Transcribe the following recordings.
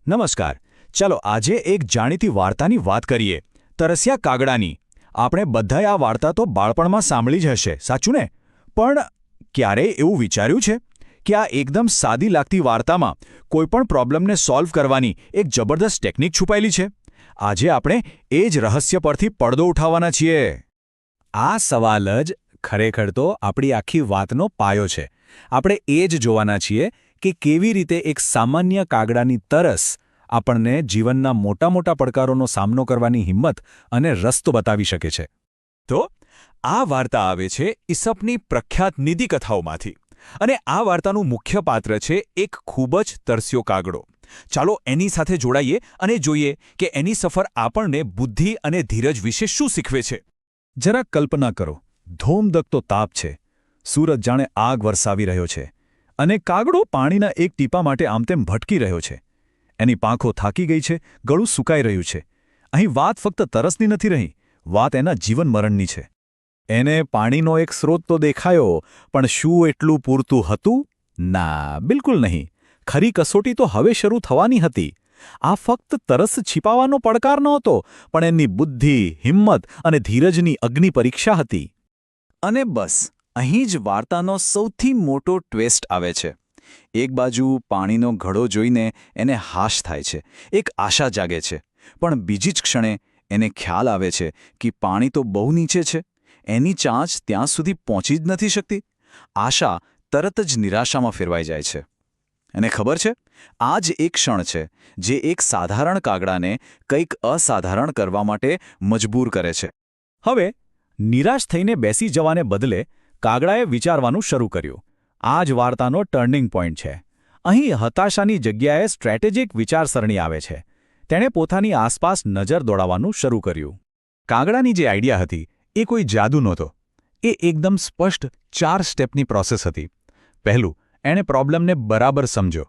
નમસ્કાર. ચાલો આજે એક જાણીતી વાર્તાની વાત કરીએ. તરસ્યા કાગડાની. આપણે બધાએ આ વાર્તા તો બાળપણમાં સાંભળી જ હશે, સાચું ને? પણ ક્યારેય એવું વિચાર્યું છે કે આ એકદમ સાદી લાગતી વાર્તામાં કોઈપણ પ્રોબ્લેમને સોલ્વ કરવાની એક જબરદસ્ત ટેકનિક છુપાયેલી છે? આજે આપણે એ જ રહસ્ય પરથી પડદો ઉઠાવવાના છીએ. આ સવાલ જ ખરેખર તો આપણી આખી વાતનો પાયો છે. આપણે એ જ જોવાના છીએ કે કેવી રીતે એક સામાન્ય કાગડાની તરસ આપણને જીવનના મોટા મોટા પડકારોનો સામનો કરવાની હિંમત અને રસ્તો બતાવી શકે છે. તો આ વાર્તા આવે છે ઈસપની પ્રખ્યાત નીતિકથાઓમાંથી. અને આ વાર્તાનું મુખ્ય પાત્ર છે એક ખૂબ જ તરસ્યો કાગડો. ચાલો એની સાથે જોડાઈએ અને જોઈએ કે એની સફર આપણને બુદ્ધિ અને ધીરજ વિશે શું શીખવે છે. જરા કલ્પના કરો, ધોમધખતો તાપ છે, સૂરજ જાણે આગ વરસાવી રહ્યો છે, અને કાગડો પાણીના એક ટીપા માટે આમતેમ ભટકી રહ્યો છે. એની પાંખો થાકી ગઈ છે, ગળું સુકાઈ રહ્યું છે. અહીં વાત ફક્ત તરસની નથી રહી, વાત એના જીવન મરણની છે. એને પાણીનો એક સ્રોત તો દેખાયો, પણ શું એટલું પૂરતું હતું? ના, બિલકુલ નહીં. ખરી કસોટી તો હવે શરૂ થવાની હતી. આ ફક્ત તરસ छिपाવવાનો પડકાર નહોતો, પણ એની બુદ્ધિ, હિંમત અને ધીરજની અગ્નિ પરીક્ષા હતી. અને બસ અહીં જ વાર્તાનો સૌથી મોટો ટ્વિસ્ટ આવે છે. એક બાજુ પાણીનો ઘડો જોઈને એને હાશ થાય છે, એક આશા જાગે છે. પણ બીજી જ ક્ષણે એને ખ્યાલ આવે છે કે પાણી તો બહુ નીચે છે, એની ચાંચ ત્યાં સુધી પહોંચી જ નથી શકતી. આશા તરત જ નિરાશામાં ફેરવાઈ જાય છે. એને ખબર છે, આ જ એક ક્ષણ છે જે એક સાધારણ કાગડાને કંઈક અસાધારણ કરવા માટે મજબૂર કરે છે. હવે નિરાશ થઈને બેસી જવાને બદલે કાગડાએ વિચારવાનું શરૂ કર્યું. આ જ વાર્તાનો ટર્નિંગ પોઈન્ટ છે. અહીં હતાશાની જગ્યાએ સ્ટ્રેટેજિક વિચારસરણી આવે છે. તેણે પોતાની આસપાસ નજર દોડાવવાનું શરૂ કર્યું. કાગડાની જે આઈડિયા હતી એ કોઈ જાદુ નહોતો. એ એકદમ સ્પષ્ટ 4 સ્ટેપની પ્રોસેસ હતી. પહેલું, એણે પ્રોબ્લેમને બરાબર સમજ્યો.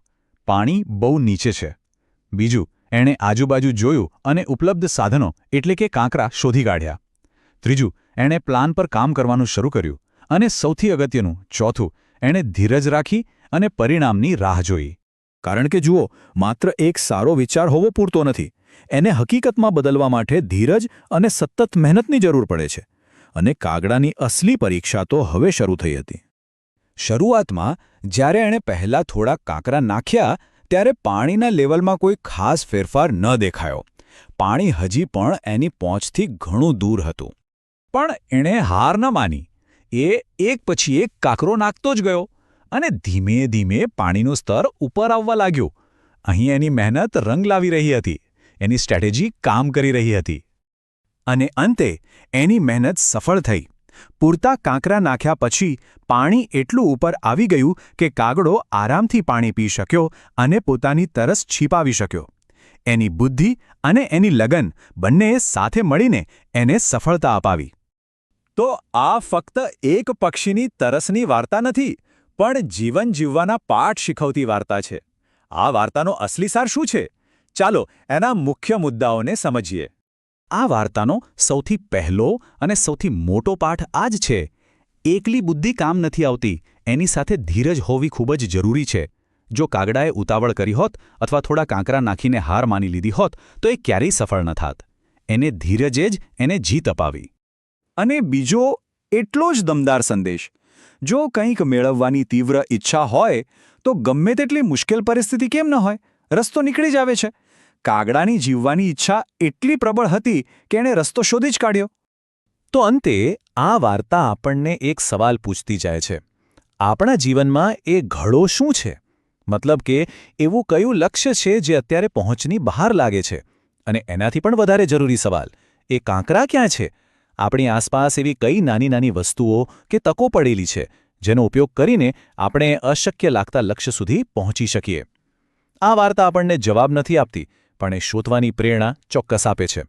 પાણી બહુ નીચે છે. બીજું, એણે આજુબાજુ જોયું અને ઉપલબ્ધ સાધનો એટલે કે કાંકરા શોધી કાઢ્યા. ત્રીજું, એણે પ્લાન પર કામ કરવાનું શરૂ કર્યું. અને સૌથી અગત્યનું, ચોથું, એણે ધીરજ રાખી અને પરિણામની રાહ જોઈ. કારણ કે જુઓ, માત્ર એક સારો વિચાર હોવો પૂરતો નથી. એને હકીકતમાં બદલવા માટે ધીરજ અને સતત મહેનતની જરૂર પડે છે. અને કાગડાની અસલી પરીક્ષા તો હવે શરૂ થઈ હતી. શરૂઆતમાં જ્યારે એણે પહેલાં થોડા કાંકરા નાખ્યા, ત્યારે પાણીના લેવલમાં કોઈ ખાસ ફેરફાર ન દેખાયો. પાણી હજી પણ એની પહોંચથી ઘણું દૂર હતું. પણ એણે હાર ન માની. એ એક પછી એક કાંકરો નાખતો જ ગયો, અને ધીમે ધીમે પાણીનું સ્તર ઉપર આવવા લાગ્યું. અહીં એની મહેનત રંગ લાવી રહી હતી. એની સ્ટ્રેટેજી કામ કરી રહી હતી. અને અંતે એની મહેનત સફળ થઈ. પૂરતા કાંકરા નાખ્યા પછી પાણી એટલું ઉપર આવી ગયું કે કાગડો આરામથી પાણી પી શક્યો અને પોતાની તરસ छिपाવી શક્યો. એની બુદ્ધિ અને એની લગન બંનેએ સાથે મળીને એને સફળતા અપાવી. તો આ ફક્ત એક પક્ષીની તરસની વાર્તા નથી, પણ જીવન જીવવાના પાઠ શીખવતી વાર્તા છે. આ વાર્તાનો અસલી સાર શું છે? ચાલો એના મુખ્ય મુદ્દાઓને સમજીએ. આ વાર્તાનો સૌથી પહેલો અને સૌથી મોટો પાઠ આ જ છે. એકલી બુદ્ધિ કામ નથી આવતી, એની સાથે ધીરજ હોવી ખૂબ જ જરૂરી છે. જો કાગડાએ ઉતાવળ કરી હોત અથવા થોડા કાંકરા નાખીને હાર માની લીધી હોત તો એ ક્યારેય સફળ ન થાત. એને ધીરજે જ એને જીત અપાવી. અને બીજો એટલો જ દમદાર સંદેશ, જો કંઈક મેળવવાની તીવ્ર ઈચ્છા હોય તો ગમે તેટલી મુશ્કેલ પરિસ્થિતિ કેમ ન હોય, રસ્તો નીકળી જ આવે છે. કાગડાની જીવવાની ઈચ્છા એટલી પ્રબળ હતી કે એણે રસ્તો શોધી જ કાઢ્યો. તો અંતે આ વાર્તા આપણને એક સવાલ પૂછતી જાય છે. આપણા જીવનમાં એ ઘડો શું છે? મતલબ કે એવું કયું લક્ષ્ય છે જે અત્યારે પહોંચની બહાર લાગે છે? અને એનાથી પણ વધારે જરૂરી સવાલ, એ કાંકરા ક્યાં છે? આપણી આસપાસ એવી કઈ નાની નાની વસ્તુઓ કે તકો પડેલી છે જેનો ઉપયોગ કરીને આપણે અશક્ય લાગતા લક્ષ્ય સુધી પહોંચી શકીએ? આ વાર્તા આપણને જવાબ નથી આપતી, પણ એ શોધવાની પ્રેરણા ચોક્કસ આપે છે.